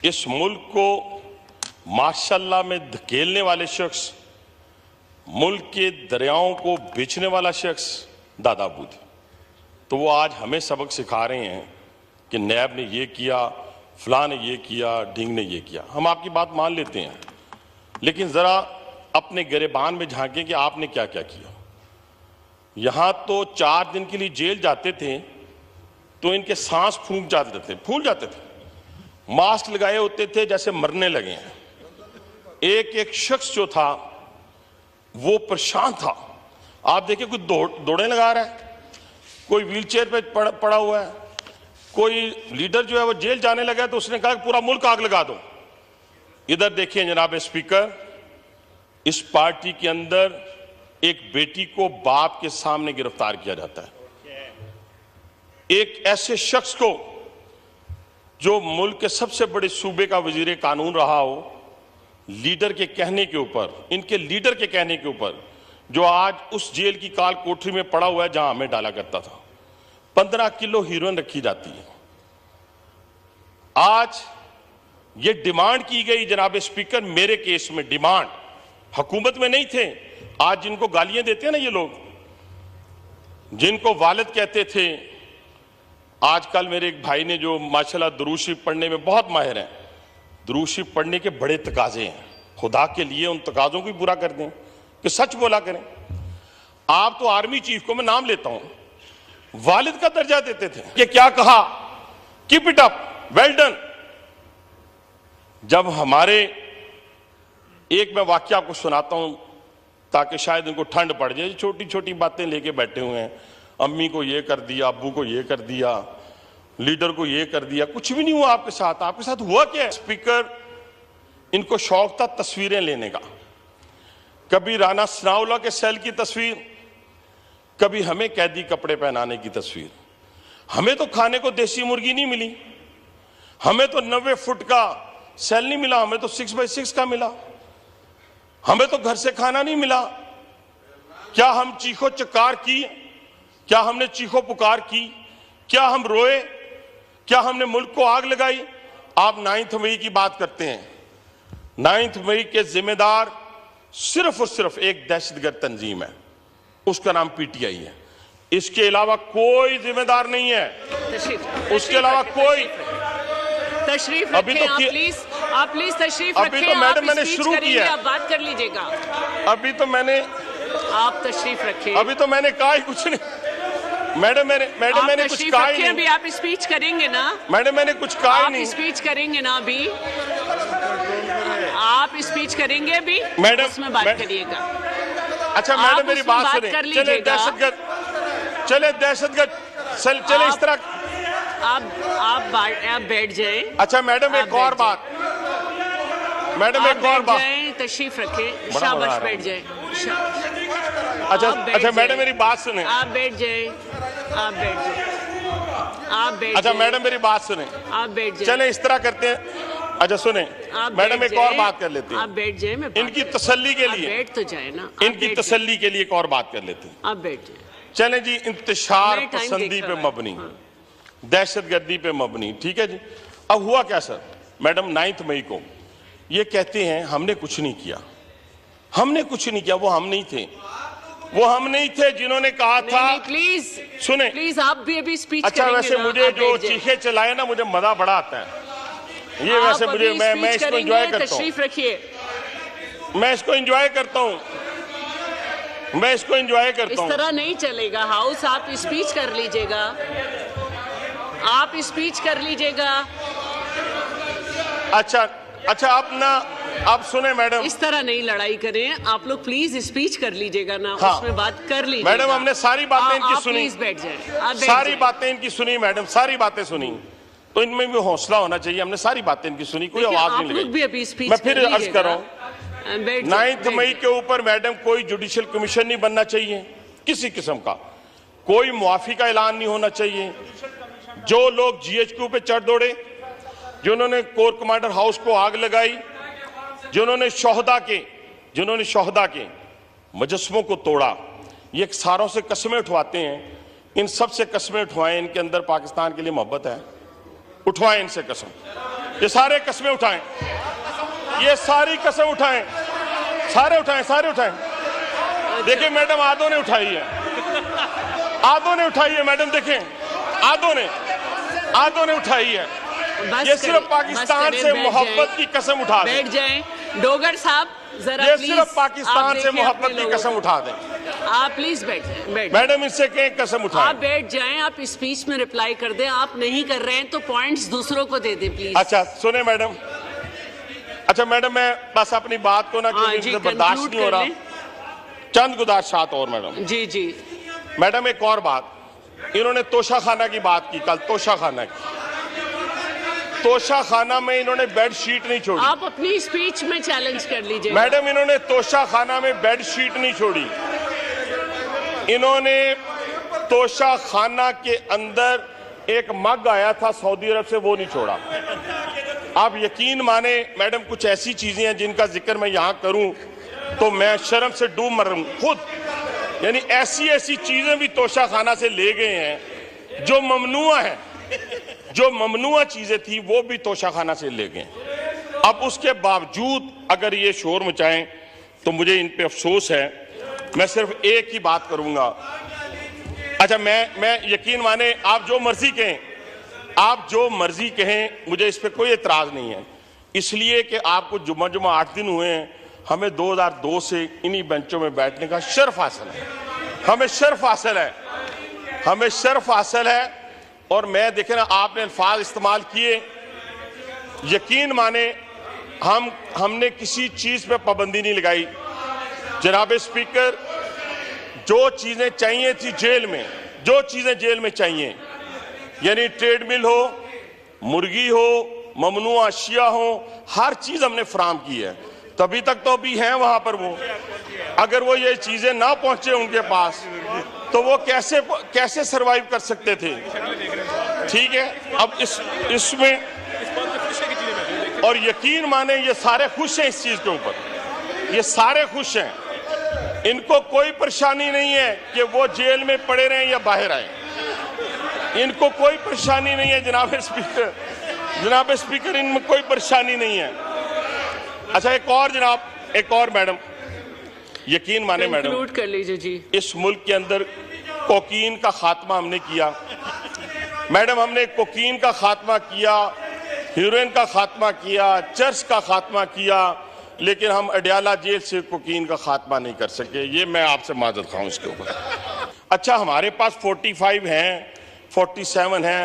इस मुल्क को माशाल्लाह में धकेलने वाले शख्स, मुल्क के दरियाओं को बेचने वाला शख्स दादा अबू थे। तो वो आज हमें सबक सिखा रहे हैं कि नैब ने ये किया, फलां ने ये किया, ढींग ने ये किया। हम आपकी बात मान लेते हैं, लेकिन ज़रा अपने गिरेबान में झांकें कि आपने क्या क्या किया। यहाँ तो 4 दिन के लिए जेल जाते थे तो इनके सांस फूल जाते थे, मास्क लगाए होते थे जैसे मरने लगे हैं। एक एक शख्स जो था वो परेशान था। आप देखिए, कोई दौड़े लगा रहा है, कोई व्हीलचेयर पे पड़ा हुआ है, कोई लीडर जो है वो जेल जाने लगा है तो उसने कहा कि पूरा मुल्क आग लगा दो। इधर देखिए जनाब स्पीकर, इस पार्टी के अंदर एक बेटी को बाप के सामने गिरफ्तार किया जाता है। एक ऐसे शख्स को जो मुल्क के सबसे बड़े सूबे का वजीर कानून रहा हो, लीडर के कहने के ऊपर, इनके लीडर के कहने के ऊपर, जो आज उस जेल की काल कोठरी में पड़ा हुआ है जहां हमें डाला करता था। 15 किलो हीरोइन रखी जाती है। आज ये डिमांड की गई जनाब स्पीकर, मेरे केस में डिमांड, हुकूमत में नहीं थे। आज जिनको गालियां देते हैं ना ये लोग, जिनको वालिद कहते थे, आजकल मेरे एक भाई ने जो माशाल्लाह दुरूद शरीफ पढ़ने में बहुत माहिर हैं, दुरूद शरीफ पढ़ने के बड़े तकाजे हैं, खुदा के लिए उन तकाजों को भी पूरा कर दें कि सच बोला करें। आप तो आर्मी चीफ को मैं नाम लेता हूं, वालिद का दर्जा देते थे कि क्या कहा, keep it up, well done. जब हमारे, एक मैं वाक्य आपको सुनाता हूं ताकि शायद इनको ठंड पड़ जाए, छोटी छोटी बातें लेके बैठे हुए हैं, अम्मी को ये कर दिया, अब्बू को ये कर दिया, लीडर को ये कर दिया। कुछ भी नहीं हुआ आपके साथ। आपके साथ हुआ क्या है? स्पीकर, इनको शौक था तस्वीरें लेने का। कभी राना सनाउल्लाह के सेल की तस्वीर, कभी हमें कैदी कपड़े पहनाने की तस्वीर। हमें तो खाने को देसी मुर्गी नहीं मिली, हमें तो 90 फुट का सेल नहीं मिला, हमें तो 6x6 का मिला, हमें तो घर से खाना नहीं मिला। क्या हम चीखो चकार की? क्या हमने चीखो पुकार की? क्या हम रोए? क्या हमने मुल्क को आग लगाई? आप 9 मई की बात करते हैं। 9 मई के जिम्मेदार सिर्फ और सिर्फ एक दहशतगर्द तंजीम है, उसका नाम पीटीआई है। इसके अलावा कोई जिम्मेदार नहीं है, उसके अलावा कोई। तशरीफ अभी तो आप प्लीज तशरीफ रखें। अभी तो मैडम मैंने शुरू किया है, आप बात कर लीजिएगा। अभी तो मैंने, आप तशरीफ रखें। अभी तो मैंने कहा ही कुछ नहीं। मैडम मैंने कुछ कहा ही नहीं। अभी आप स्पीच करेंगे ना? मैडम मैंने कुछ कहा ही नहीं। आप स्पीच करेंगे ना? अभी आप स्पीच करेंगे अभी? मैडम उसमें बात करिएगा। अच्छा मैडम मेरी बात सुने। चले दहशतगर्द, चले दहशतगर्द, चले इस तरह। आप बैठ जाएं। अच्छा मैडम एक और बात, मैडम एक और बात, तशरीफ रखें, शाबाश, बैठ जाएं। अच्छा मैडम मेरी बात सुने। आप बैठ जाएं, आप बैठ जाएं, आप बैठ। अच्छा मैडम मेरी बात सुने, आप बैठ जाएं। चले इस तरह करते हैं। अच्छा सुने मैडम, एक और बात कर लेते हैं। आप बैठ जाएं, मैं इनकी तसल्ली के लिए, बैठ तो जाए ना, इनकी तसल्ली के लिए एक और बात कर लेते हैं। आप बैठ जाएं। चले जी, इंतशार पसंदी पे मबनी, दहशतगर्दी पे मबनी, ठीक है जी। अब हुआ क्या सर? मैडम 9 मई को ये कहते हैं हमने कुछ नहीं किया, हमने कुछ नहीं किया। वो हम नहीं थे, वो हम नहीं थे जिन्होंने कहा था। प्लीज सुने, प्लीज आप भी अभी स्पीच अच्छा करेंगे वैसे ना? मुझे जो चीखे चलाए ना, मुझे मजा बड़ा आता है ये। वैसे मुझे, मैं इसको एंजॉय करता हूँ। तशरीफ रखिए। मैं इसको एंजॉय करता हूँ, मैं इसको एंजॉय करता हूँ। इस तरह नहीं चलेगा हाउस। आप स्पीच कर लीजिएगा, आप स्पीच कर लीजिएगा। अच्छा आप ना, आप सुने मैडम, इस तरह नहीं लड़ाई करें आप लोग। प्लीज स्पीच कर लीजिएगा ना। हाँ, उसमें बात कर लीजिएगा। मैडम हमने सारी बातें इनकी सुनी। प्लीज बैठ जाएं, सारी बातें इनकी सुनी मैडम, सारी बातें सुनी। तो इनमें भी हौसला होना चाहिए। हमने सारी बातें इनकी सुनी, कोई आवाज नहीं लगाई। मैं फिर अर्ज कर रहा हूं, 9 मई के ऊपर मैडम कोई जुडिशियल कमीशन नहीं बनना चाहिए किसी किस्म का, कोई मुआफी का ऐलान नहीं होना चाहिए। जो लोग GHQ पे चढ़ दौड़े, जिन्होंने कोर कमांडर हाउस को आग लगाई, जिन्होंने शोहदा के मुजस्समों को तोड़ा, ये सारों से कस्में उठवाते हैं। इन सब से कस्में उठवाएं, इनके अंदर पाकिस्तान के लिए मोहब्बत है, उठवाएं इनसे कसम। ये सारे कस्में उठाएं, ये सारी कसम उठाएं, सारे उठाएं, सारे उठाएं। देखिए मैडम, आधों ने उठाई है, आधों ने उठाई है मैडम, देखें आधों ने उठाई है। ये सिर्फ पाकिस्तान से मोहब्बत की कसम उठा दें। बैठ जाएं डोगर साहब, जरा ये प्लीज। सिर्फ पाकिस्तान से मोहब्बत की कसम उठा दें। आप प्लीज बैठ जाएं, बैठ मैडम इससे कहें कसम उठाएं। आप बैठ जाएं, आप स्पीच में रिप्लाई कर दें। आप नहीं कर रहे हैं तो पॉइंट्स दूसरों को दे दें प्लीज। अच्छा सुने मैडम, अच्छा मैडम मैं बस अपनी बात को ना क्योंकि बर्दाश्त नहीं हो रहा, चंद गुजारिशात और मैडम। जी जी मैडम एक और बात, इन्होंने तोशा खाना की बात की कल, तोशा खाना की, तोशा खाना में इन्होंने बेड शीट नहीं छोड़ी। आप अपनी स्पीच में चैलेंज कर लीजिए। मैडम इन्होंने तोशा खाना में बेड शीट नहीं छोड़ी, इन्होंने तोशा खाना के अंदर एक मग आया था सऊदी अरब से, वो नहीं छोड़ा। आप यकीन माने मैडम, कुछ ऐसी चीजें हैं जिनका जिक्र मैं यहां करूं तो मैं शर्म से डूब मर रहा हूं खुद। यानी ऐसी ऐसी चीजें भी तोशा खाना से ले गए हैं जो ममनुआ है, जो ममनुआ चीजें थी वो भी तोशा खाना से ले गए। अब उसके बावजूद अगर ये शोर मचाएं तो मुझे इन पे अफसोस है। मैं सिर्फ एक ही बात करूंगा। अच्छा मैं यकीन माने, आप जो मर्जी कहें, आप जो मर्जी कहें, मुझे इस पे कोई एतराज नहीं है, इसलिए कि आपको जुम्मा 8 दिन हुए हैं। हमें 2002 से इन्हीं बेंचों में बैठने का शर्फ हासिल है, हमें शर्फ हासिल है, हमें शर्फ हासिल है। और मैं देखे ना, आपने अल्फाज इस्तेमाल किए, यकीन माने हमने किसी चीज पे पाबंदी नहीं लगाई। जनाब स्पीकर, जो चीजें चाहिए थी जेल में, जो चीजें जेल में चाहिए, यानी ट्रेडमिल हो, मुर्गी हो, ममनुआ अशिया हो, हर चीज हमने फराम की है। तभी तक तो अभी हैं वहां पर वो। अगर वो ये चीजें ना पहुंचे उनके पास तो वो कैसे सरवाइव कर सकते थे? ठीक है, अब इसमें और यकीन माने ये सारे खुश हैं इस चीज के ऊपर, ये सारे खुश हैं, इनको कोई परेशानी नहीं है कि वो जेल में पड़े रहें या बाहर आए, इनको कोई परेशानी नहीं है। जनाब स्पीकर इनमें कोई परेशानी नहीं है। अच्छा एक और जनाब, एक और मैडम, यकीन माने मैडम, कंक्लूड कर लीजिए जी। इस मुल्क के अंदर कोकीन का खात्मा हमने किया मैडम, हमने कोकीन का खात्मा किया, हीरोइन का खात्मा किया, चर्च का खात्मा किया, लेकिन हम अडयाला जेल से कोकीन का खात्मा नहीं कर सके। ये मैं आपसे माजरत खाऊं इसके ऊपर। अच्छा हमारे पास 45 हैं, 47 हैं,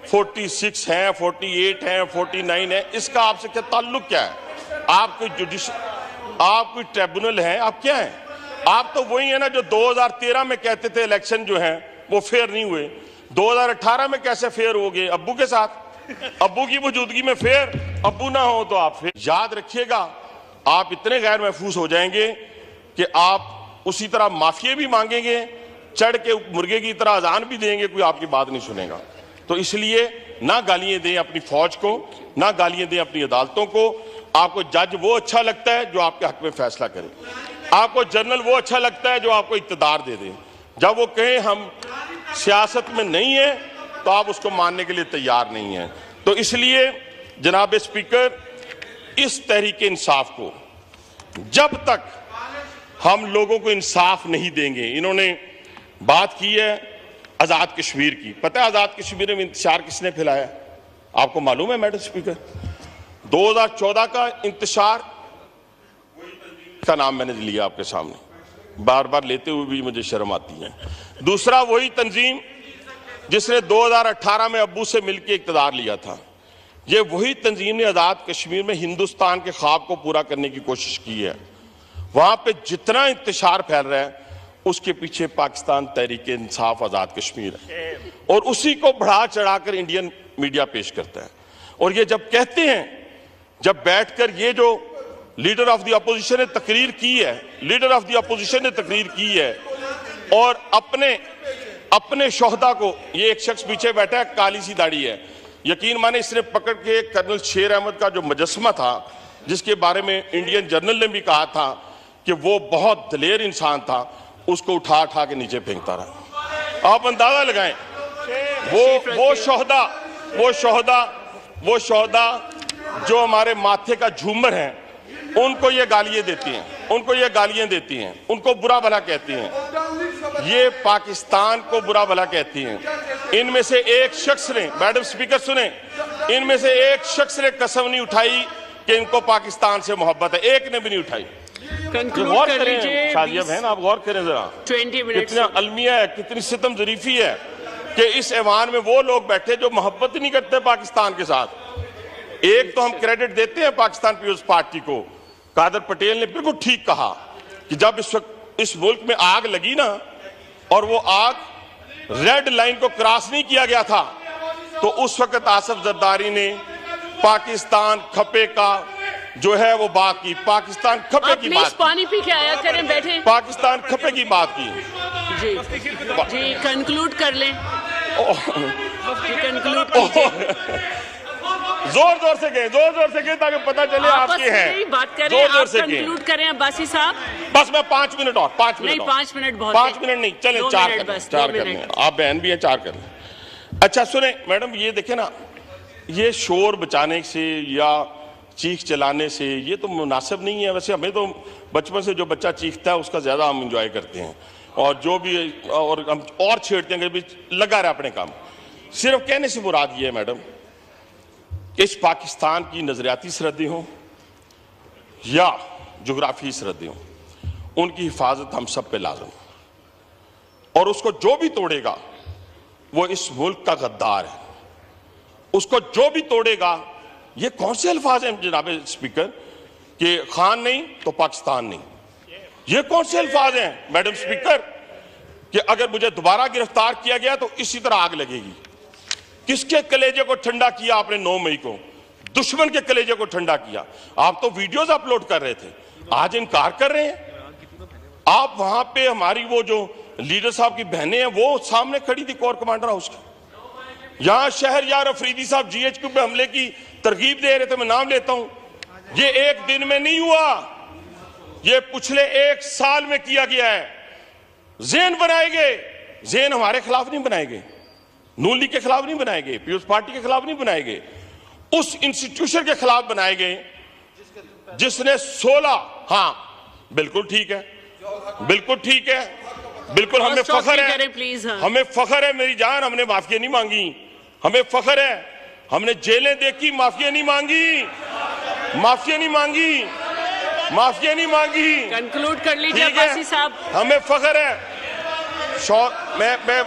46 हैं, 48 हैं, 49 हैं, इसका आपसे क्या ताल्लुक क्या है? आप कोई ट्रिब्यूनल हैं? आप क्या हैं? आप तो वही है ना जो 2013 में कहते थे इलेक्शन जो हैं वो फेयर नहीं हुए। 2018 में कैसे फेयर हो गए? अब्बू के साथ, अब्बू की मौजूदगी में फेयर, अब्बू ना हो तो आप फेयर। याद रखिएगा, आप इतने गैर महफूज हो जाएंगे कि आप उसी तरह माफिया भी मांगेंगे, चढ़ के मुर्गे की तरह अजान भी देंगे, कोई आपकी बात नहीं सुनेगा। तो इसलिए ना गालियां दें अपनी फौज को, ना गालियां दें अपनी अदालतों को। आपको जज वो अच्छा लगता है जो आपके हक में फैसला करे, आपको जनरल वो अच्छा लगता है जो आपको इक़्तिदार दे दे। जब वो कहें हम सियासत में नहीं है तो आप उसको मानने के लिए तैयार नहीं हैं। तो इसलिए जनाब स्पीकर, इस तहरीक इंसाफ को जब तक हम लोगों को इंसाफ नहीं देंगे, इन्होंने बात की है आजाद कश्मीर की, पता है आजाद कश्मीर में इंतशार किसने फैलाया? आपको मालूम है मैडम स्पीकर? 2014 का इंतशार का नाम मैंने लिया आपके सामने, बार बार लेते हुए भी मुझे शर्म आती है। दूसरा वही तंजीम जिसने 2018 में अब्बू से मिलकर इक़्तिदार लिया था, ये वही तंजीम ने आजाद कश्मीर में हिंदुस्तान के ख्वाब को पूरा करने की कोशिश की है। वहां पे जितना इंतशार फैल रहा है उसके पीछे पाकिस्तान तहरीक इंसाफ आजाद कश्मीर है, और उसी को बढ़ा चढ़ाकर इंडियन मीडिया पेश करता है। और ये जब कहते हैं, जब बैठकर ये जो लीडर ऑफ द अपोजिशन ने तकरीर की है, लीडर ऑफ द अपोजिशन ने तकरीर की है और अपने शोहदा को, ये एक शख्स पीछे बैठा है, काली सी दाढ़ी है, यकीन माने इसने पकड़ के कर्नल शेर अहमद का जो मुजस्समा था, जिसके बारे में इंडियन जर्नल ने भी कहा था कि वो बहुत दलेर इंसान था, उसको उठा के नीचे फेंकता रहा। आप अंदाजा लगाएं, वो शोहदा जो हमारे माथे का झूमर है, उनको ये गालियां देती हैं, उनको बुरा भला कहती हैं, ये पाकिस्तान को बुरा भला कहती हैं। इनमें से एक शख्स ने, मैडम स्पीकर सुने, इनमें से एक शख्स ने कसम नहीं उठाई कि इनको पाकिस्तान से मोहब्बत है, एक ने भी नहीं उठाई। गौर करें शादिया बहन, आप गौर करें जरा, 20 मिनट कितना अलमिया है, कितनी सितम ज़रीफी है कि इस ऐवान में वो लोग बैठे जो मोहब्बत ही नहीं करते पाकिस्तान के साथ। एक तो हम क्रेडिट देते हैं पाकिस्तान पीपुल्स पार्टी को, कादर पटेल ने बिल्कुल ठीक कहा कि जब इस वक्त इस मुल्क में आग लगी ना, और वो आग रेड लाइन को क्रॉस नहीं किया गया था, तो उस वक्त आसफ जरदारी ने पाकिस्तान खपे का जो है वो बात की, पाकिस्तान खपे की बात, पानी पी के आया करें, बैठे, पाकिस्तान खपे की बात की। जी कंक्लूड कर लें, कंक्लूड कीजिए। जोर से कहें ताकि पता चले आपकी है। बात करें, आप कंक्लूड करें अब्बासी साहब। बस मैं 5 मिनट और 5 मिनट नहीं, 5 मिनट बहुत, 5 मिनट नहीं, चले 4 कर लें, आप बहन भी हैं, 4 कर लें। अच्छा सुने मैडम, ये देखे ना, ये शोर बचाने से या चीख चलाने से ये तो मुनासिब नहीं है। वैसे हमें तो बचपन से जो बच्चा चीखता है उसका ज्यादा हम इंजॉय करते हैं, और जो भी और हम और छेड़ते हैं कि लगा रहे अपने काम। सिर्फ कहने से मुराद ये है मैडम, इस पाकिस्तान की नजरियाती सरहदें हों या जोग्राफी सरहदें हों, उनकी हिफाजत हम सब पे लाज़िम, और उसको जो भी तोड़ेगा वो इस मुल्क का गद्दार है। उसको जो भी तोड़ेगा, ये कौन से अल्फाज हैं जनाब स्पीकर कि खान नहीं तो पाकिस्तान नहीं, ये कौन से अल्फाज हैं मैडम स्पीकर कि अगर मुझे दोबारा गिरफ्तार किया गया तो इसी तरह आग लगेगी। किसके कलेजे को ठंडा किया आपने 9 मई को? दुश्मन के कलेजे को ठंडा किया। आप तो वीडियोस अपलोड कर रहे थे, आज इनकार कर रहे हैं। आप वहां पे हमारी वो जो लीडर साहब की बहनें हैं वो सामने खड़ी थी कोर कमांडर हाउस की। यहां शहरयार अफरीदी साहब GHQ पे हमले की तरगीब दे रहे थे, मैं नाम लेता हूं। ये एक दिन में नहीं हुआ, ये पिछले 1 साल में किया गया है। ज़हन बनाए गए, ज़हन हमारे खिलाफ नहीं बनाए गए, नून लीग के खिलाफ नहीं बनाए गए, पीपुल्स पार्टी के खिलाफ नहीं बनाए गए, उस इंस्टीट्यूशन के खिलाफ बनाए गए जिसने 16, हाँ बिल्कुल ठीक है, बिल्कुल ठीक है, बिल्कुल हमें फख्र है, हमें फख्र है मेरी जान, हमने माफिया नहीं मांगी, हमें फख्र है, हमने जेलें देखी, माफिया नहीं मांगी, माफिया नहीं मांगी, माफिया नहीं मांगी। कंक्लूड कर लीजिए अब्बासी साहब। हमें फख्र है। मैं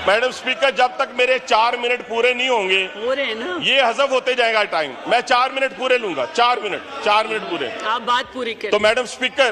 मैडम स्पीकर, जब तक मेरे 4 मिनट पूरे नहीं होंगे, हो रहे हैं ना, ये हज़फ होते जाएगा टाइम। मैं 4 मिनट पूरे लूंगा, 4 मिनट पूरे, आप बात पूरी करें। तो मैडम स्पीकर